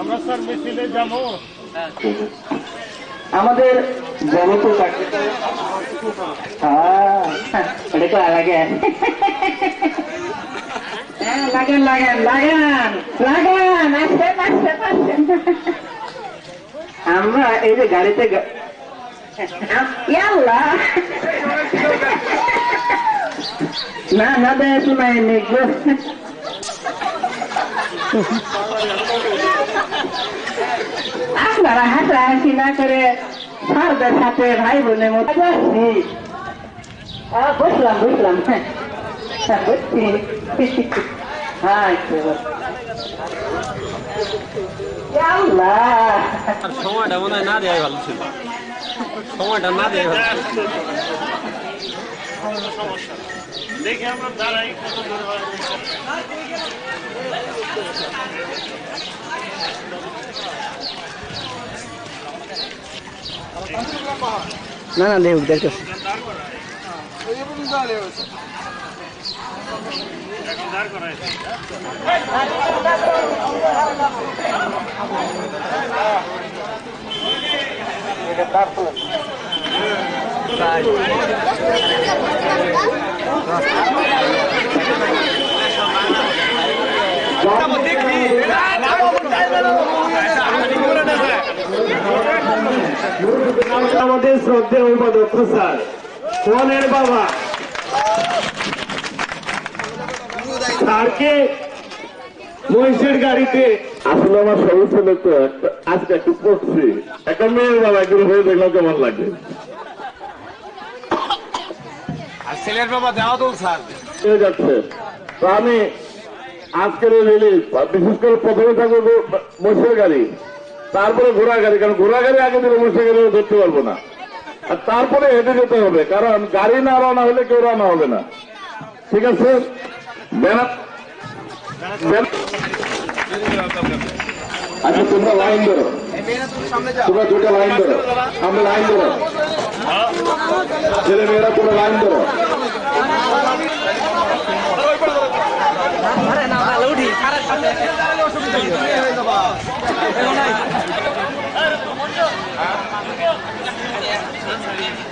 আমরা স্যার মিছিলে যাবো। আমাদের জগত লাগেন লাগেন লাগেন লাগেন লাগেন আসেন আসেন আসেন। আমরা এই যে গাড়িতে না না দেয় শোনাই নিকবো আপনারা হাসাহাসি না করে সারদের সাথে ভাই বোনের মতো আসছি। বসলাম বসলাম বুঝছি সময়টা মনে হয় না দেওয়াই ভালো ছিল, সময়টা না দেওয়াই ভালো ছিল। দেখে আমরা দাঁড়াই না না দেখ দেখতেছি আমাদের শ্রদ্ধেয় উপাধ্যক্ষ স্যার ফোনের বাবা স্যারকে মহিষের গাড়িতে আসলে আমার সমস্যা তো আজকে একটু পড়ছি একটা মেয়ের বাবা এগুলো হয়ে দেখলাম কেমন লাগে। আর ছেলের বাবা দেওয়া তো স্যার যাচ্ছে তো আমি আজকের রিলিজ বিশেষ করে প্রথমে থাকবো মহিষের গাড়ি, তারপরে ঘোড়া গাড়ি, কারণ ঘোড়া গাড়ি আগে দিলে মহিষের গাড়ি ধরতে পারবো না, আর তারপরে হেঁটে যেতে হবে, কারণ গাড়ি না রওনা হলে কেউ রওনা হবে না। ঠিক আছে, আচ্ছা তোমরা লাইন ধরো, তোমরা দুটো লাইন ধরো, সামনে লাইন ধরো, ছেলে মেয়েরা তোমরা লাইন ধরো।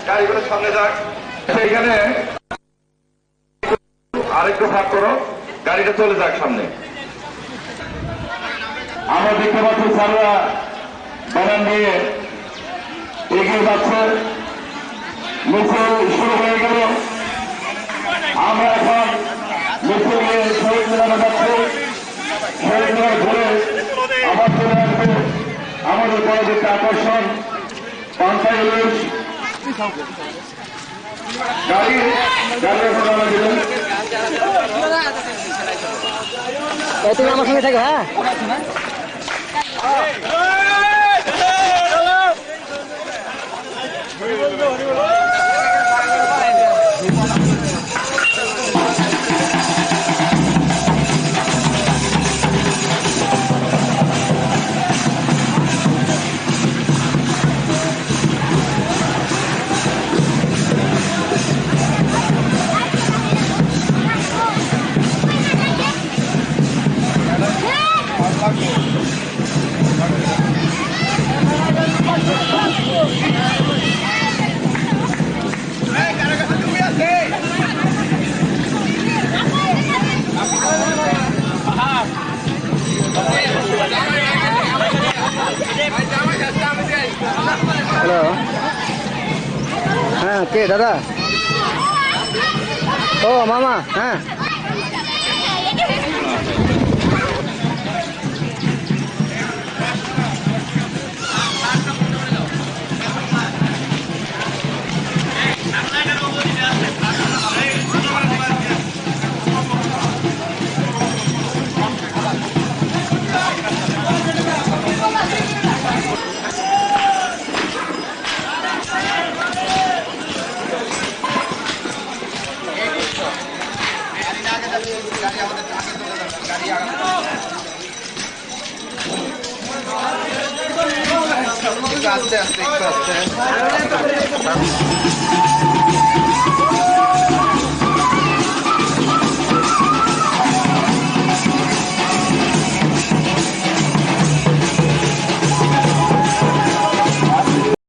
গাড়িগুলো সামনে যাক, এইখানে আরেকটু ভাগ করো, গাড়িটা চলে যাক সামনে। আমরা দেখতে পাচ্ছি স্যাররা বাগান দিয়ে এগিয়ে যাচ্ছে, মিছিল শুরু হয়ে গেল। আমরা এখন মিছিল নিয়ে শহীদ মিনারে যাচ্ছি, শহীদ মিনার ঘুরে আবার চলে আসবে আমাদের পরবর্তী আকর্ষণ পান্তা ইলিশ গাড়ি। গাড়ি এখন আমরা দিলেন, তুমি আমার সঙ্গে থাকো। হ্যাঁ হ্যালো, হ্যাঁ কে দাদা? ও মামা, হ্যাঁ আস্তে আস্তে একটু আস্তে